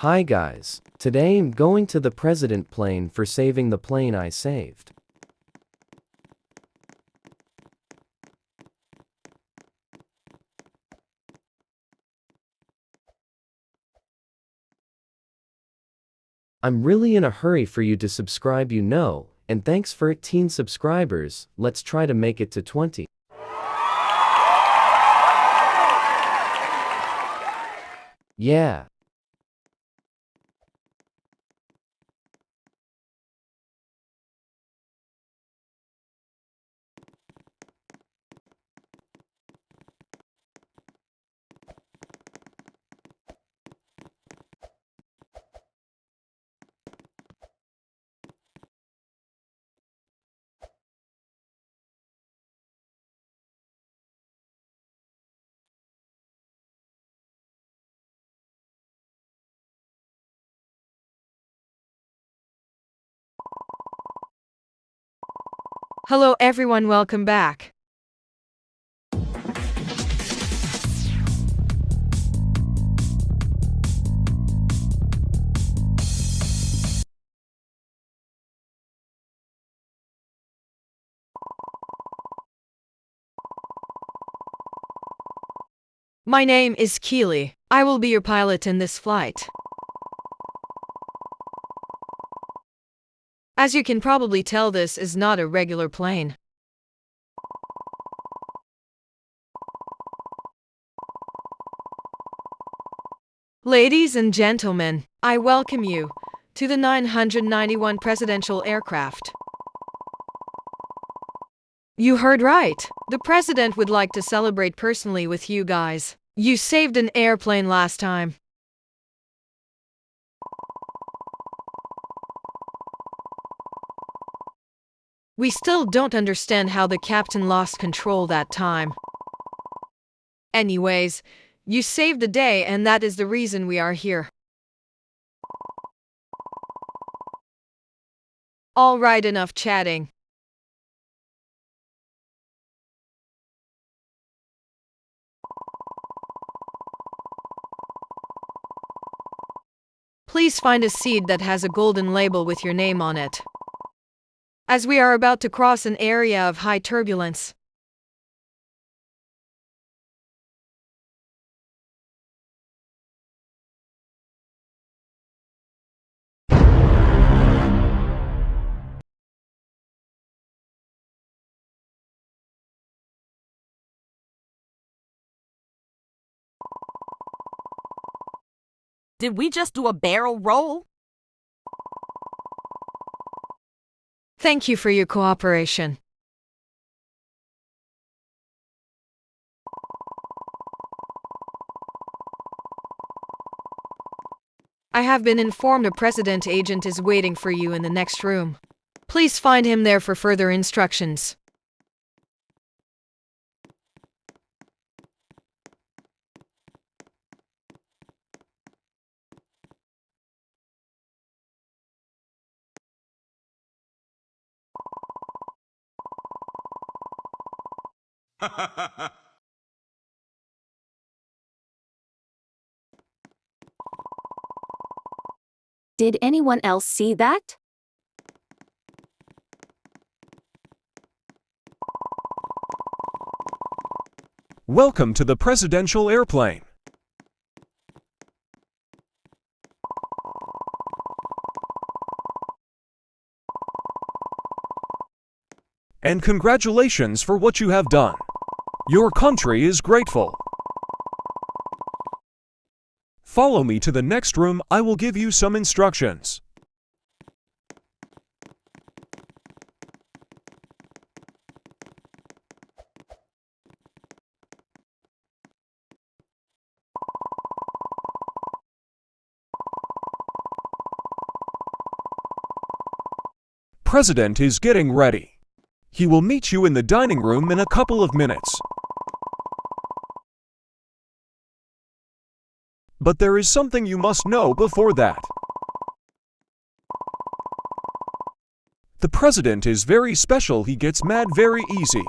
Hi guys, today I'm going to the president plane for saving the plane I saved. I'm really in a hurry for you to subscribe, and thanks for 18 subscribers. Let's try to make it to 20. Yeah. Hello everyone, welcome back. My name is Keely. I will be your pilot in this flight. As you can probably tell, this is not a regular plane. Ladies and gentlemen, I welcome you to the 991 presidential aircraft. You heard right. The president would like to celebrate personally with you guys. You saved an airplane last time. We still don't understand how the captain lost control that time. Anyways, you saved the day, and that is the reason we are here. All right, enough chatting. Please find a seat that has a golden label with your name on it, as we are about to cross an area of high turbulence. Did we just do a barrel roll? Thank you for your cooperation. I have been informed a president agent is waiting for you in the next room. Please find him there for further instructions. Did anyone else see that? Welcome to the presidential airplane. And congratulations for what you have done. Your country is grateful. Follow me to the next room. I will give you some instructions. President is getting ready. He will meet you in the dining room in a couple of minutes. But there is something you must know before that. The president is very special. He gets mad very easy.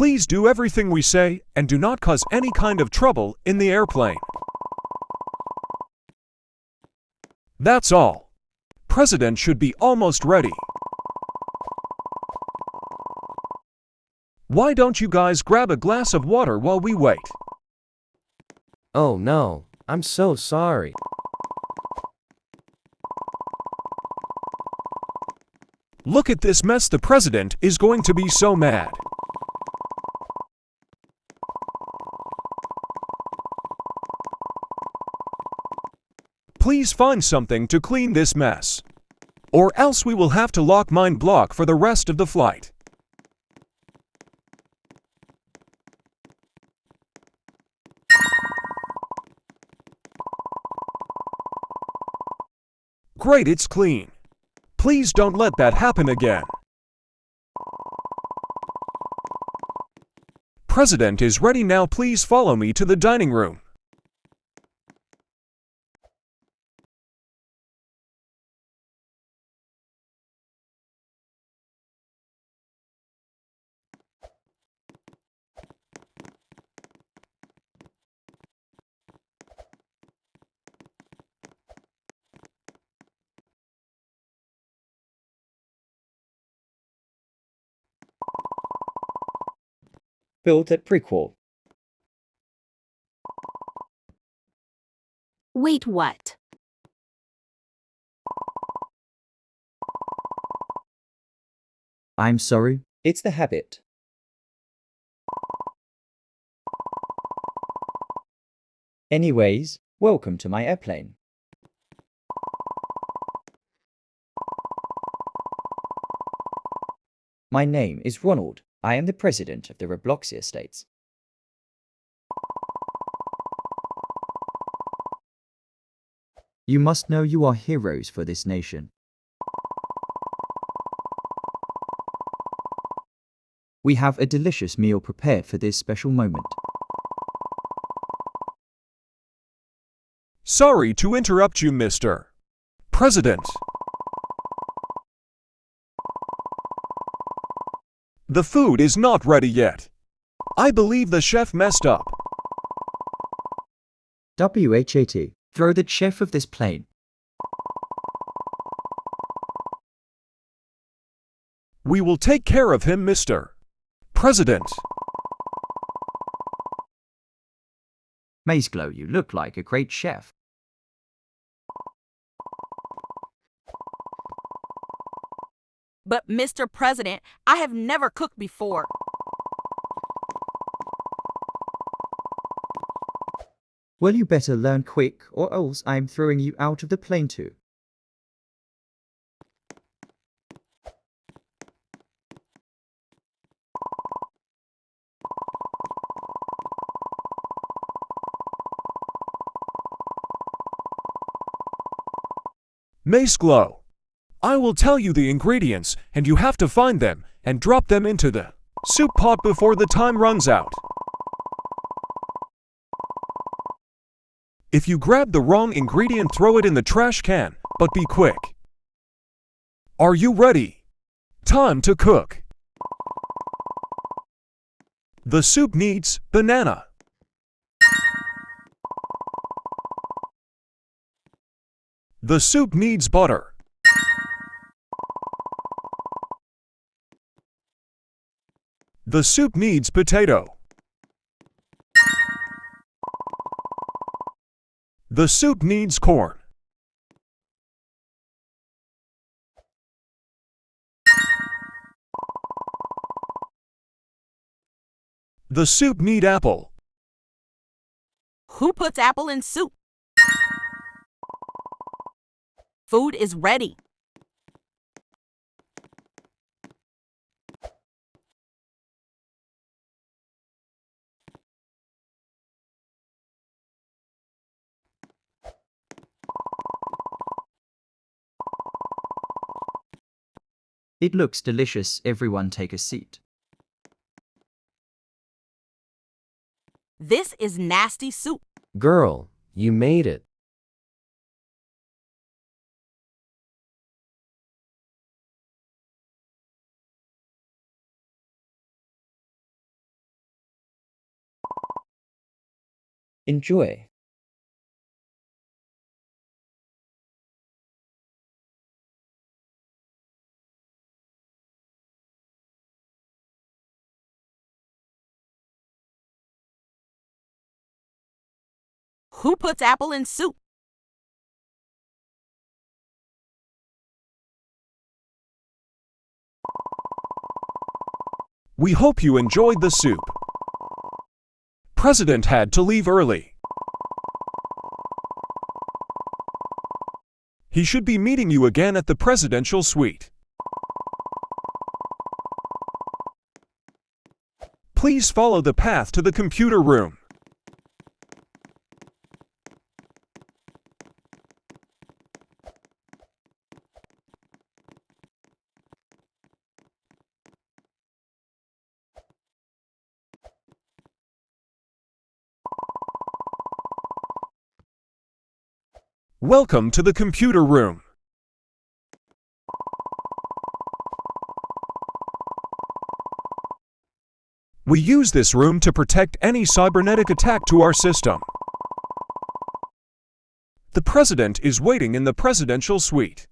Please do everything we say and do not cause any kind of trouble in the airplane. That's all. President should be almost ready. Why don't you guys grab a glass of water while we wait? Oh no, I'm so sorry. Look at this mess. The president is going to be so mad. Please find something to clean this mess. Or else we will have to lock mind block for the rest of the flight. Great, it's clean. Please don't let that happen again. President is ready now. Please follow me to the dining room. Built at prequel. Wait, what? I'm sorry, it's the habit. Anyways, welcome to my airplane. My name is Ronald. I am the president of the Robloxia Estates. You must know you are heroes for this nation. We have a delicious meal prepared for this special moment. Sorry to interrupt you, Mr. President. The food is not ready yet. I believe the chef messed up. WHAT. Throw the chef of this plane. We will take care of him, Mr. President. Mazeglow, you look like a great chef. But, Mr. President, I have never cooked before. Well, you better learn quick, or else I'm throwing you out of the plane too. Mazeglow, I will tell you the ingredients and you have to find them and drop them into the soup pot before the time runs out. If you grab the wrong ingredient, throw it in the trash can, but be quick. Are you ready? Time to cook. The soup needs banana. The soup needs butter. The soup needs potato. The soup needs corn. The soup need apple. Who puts apple in soup? Food is ready. It looks delicious. Everyone take a seat. This is nasty soup. Girl, you made it. Enjoy. Who puts apple in soup? We hope you enjoyed the soup. President had to leave early. He should be meeting you again at the presidential suite. Please follow the path to the computer room. Welcome to the computer room. We use this room to protect any cybernetic attack to our system. The president is waiting in the presidential suite.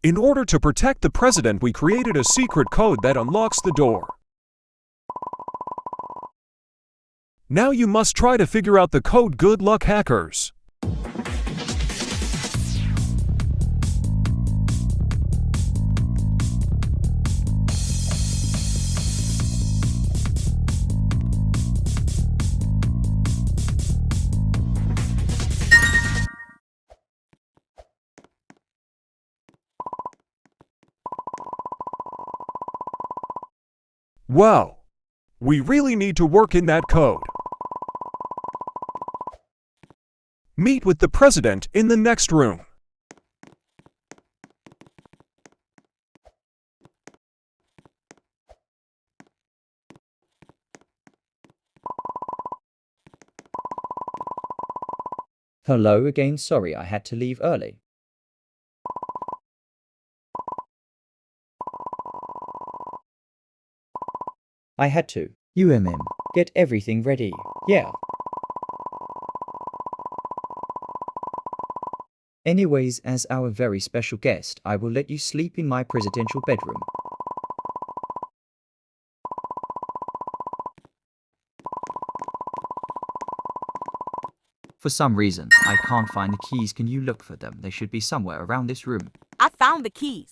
In order to protect the president, we created a secret code that unlocks the door. Now you must try to figure out the code. Good luck, hackers! Wow! We really need to work in that code. Meet with the president in the next room. Hello again, sorry I had to leave early. I had to. Get everything ready. Yeah. Anyways, as our very special guest, I will let you sleep in my presidential bedroom. For some reason, I can't find the keys. Can you look for them? They should be somewhere around this room. I found the keys.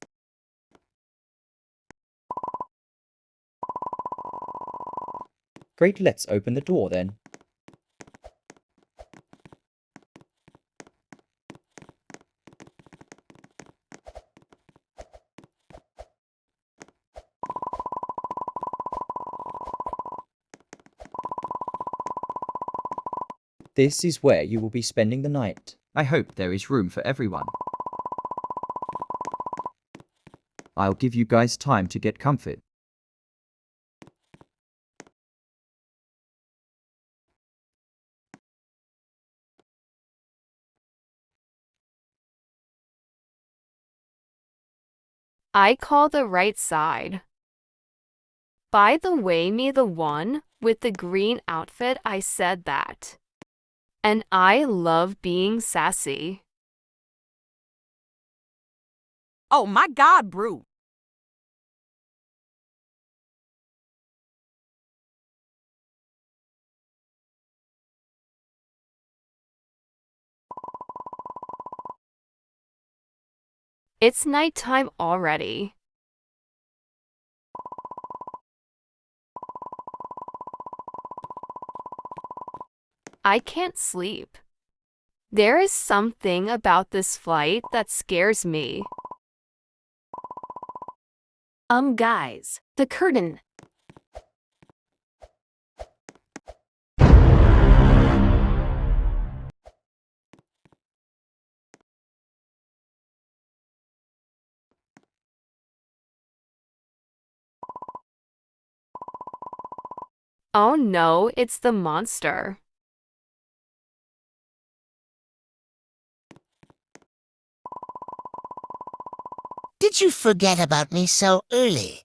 Great, let's open the door then. This is where you will be spending the night. I hope there is room for everyone. I'll give you guys time to get comfort. I call the right side. By the way, me the one with the green outfit, I said that. And I love being sassy. Oh my God, Brew. It's nighttime already. I can't sleep. There is something about this flight that scares me. Guys, the curtain. Oh no, it's the monster. Did you forget about me so early?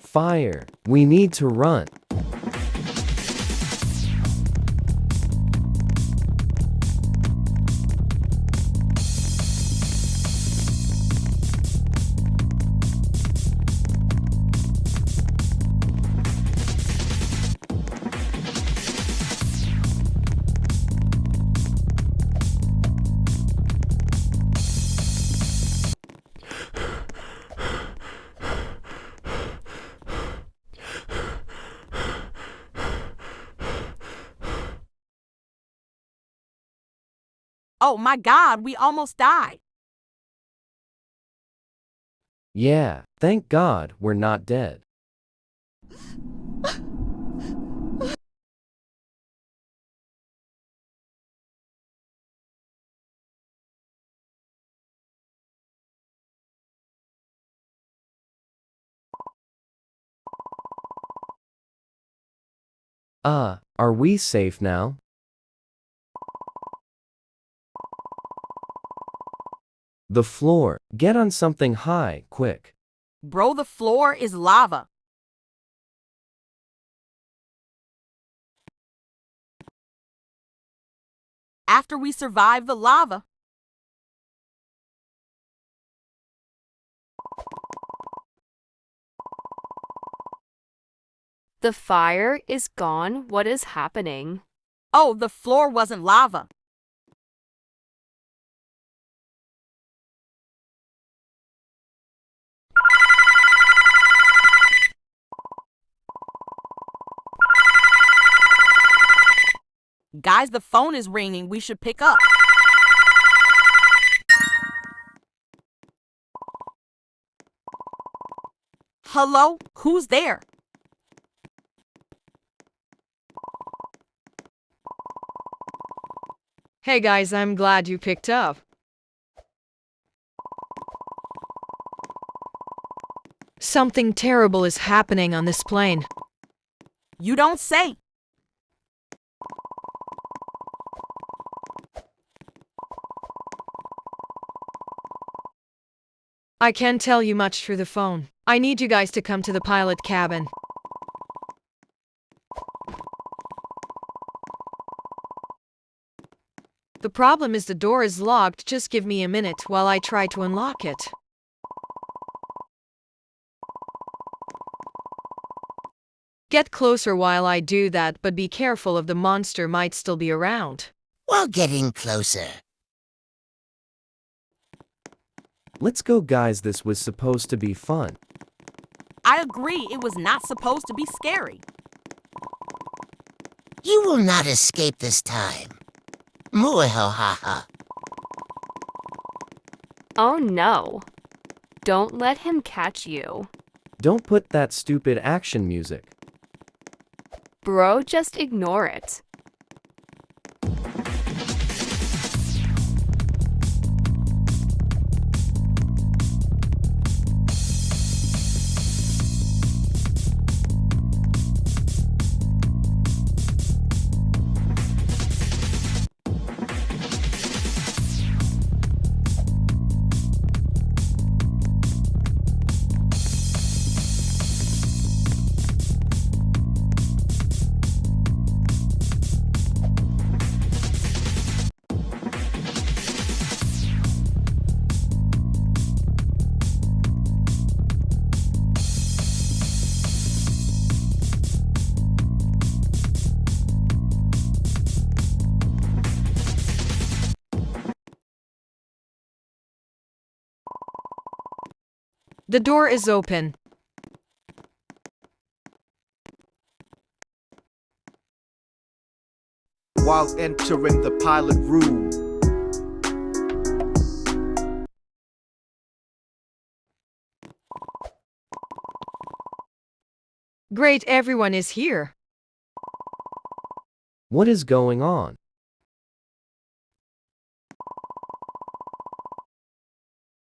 Fire! We need to run. Oh my God, we almost died. Yeah, thank God we're not dead. Are we safe now? The floor. Get on something high, quick. Bro, the floor is lava. After we survive the lava, The fire is gone. What is happening? oh, the floor wasn't lava. Guys, the phone is ringing. We should pick up. Hello? Who's there? Hey guys, I'm glad you picked up. Something terrible is happening on this plane. You don't say. I can't tell you much through the phone. I need you guys to come to the pilot cabin. The problem is the door is locked. Just give me a minute while I try to unlock it. Get closer while I do that, but be careful of the monster might still be around. While getting closer. Let's go, guys. This was supposed to be fun. I agree, it was not supposed to be scary. You will not escape this time. Muehohaha. Oh no. Don't let him catch you. Don't put that stupid action music. Bro, just ignore it. The door is open. While entering the pilot room, Great, everyone is here. What is going on?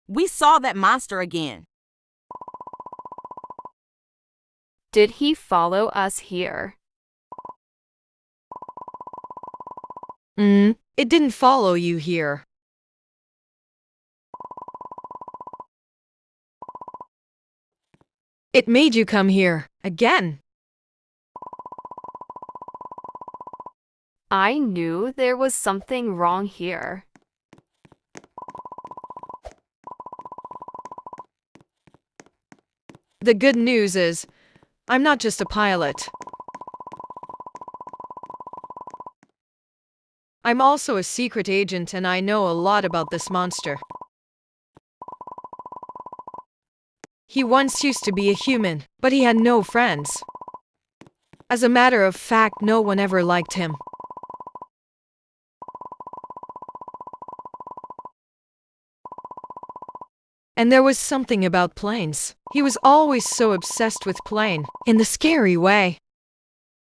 We saw that monster again. Did he follow us here? It didn't follow you here. It made you come here again. I knew there was something wrong here. The good news is, I'm not just a pilot. I'm also a secret agent and I know a lot about this monster. He once used to be a human, but he had no friends. As a matter of fact, no one ever liked him. And there was something about planes. He was always so obsessed with plane, in the scary way.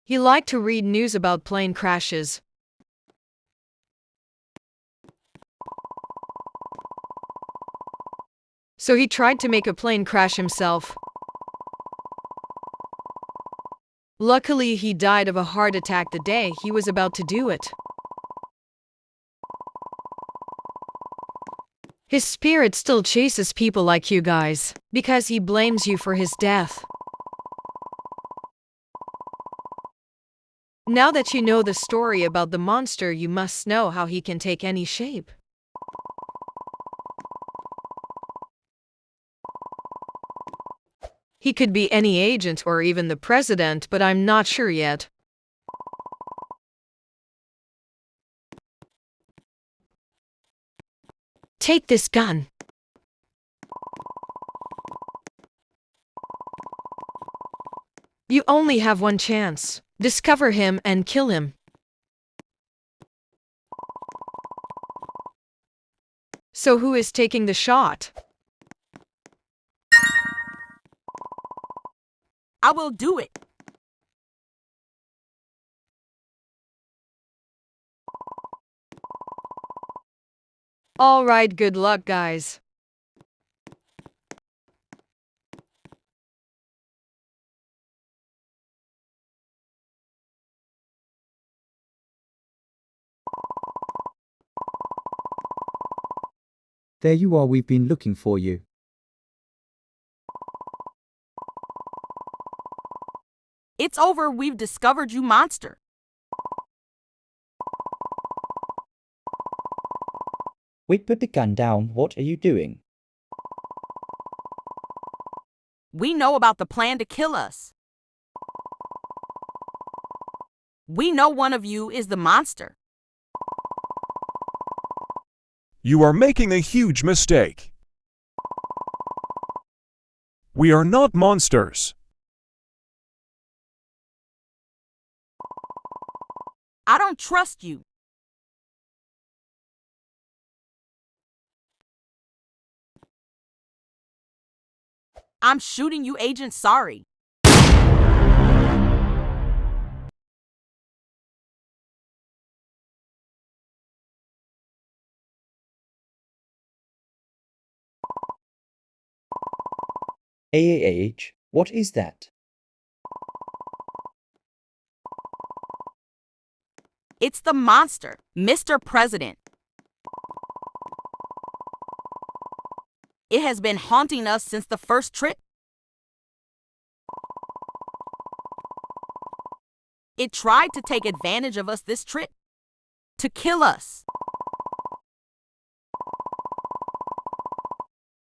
He liked to read news about plane crashes. So he tried to make a plane crash himself. Luckily, he died of a heart attack the day he was about to do it. His spirit still chases people like you guys, because he blames you for his death. Now that you know the story about the monster, you must know how he can take any shape. He could be any agent or even the president, but I'm not sure yet. Take this gun. You only have one chance. Discover him and kill him. So who is taking the shot? I will do it. All right, good luck, guys. There you are, we've been looking for you. It's over, we've discovered you, monster. Wait, put the gun down. What are you doing? We know about the plan to kill us. We know one of you is the monster. You are making a huge mistake. We are not monsters. I don't trust you. I'm shooting you, Agent Sorry. AAH, what is that? It's the monster, Mr. President. It has been haunting us since the first trip. It tried to take advantage of us this trip, to kill us.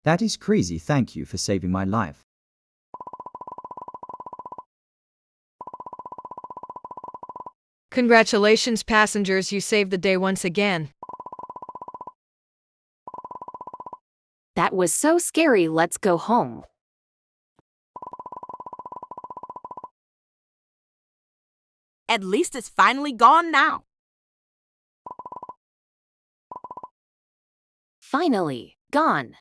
That is crazy. Thank you for saving my life. Congratulations, passengers, you saved the day once again. That was so scary. Let's go home. At least it's finally gone now. Finally, gone.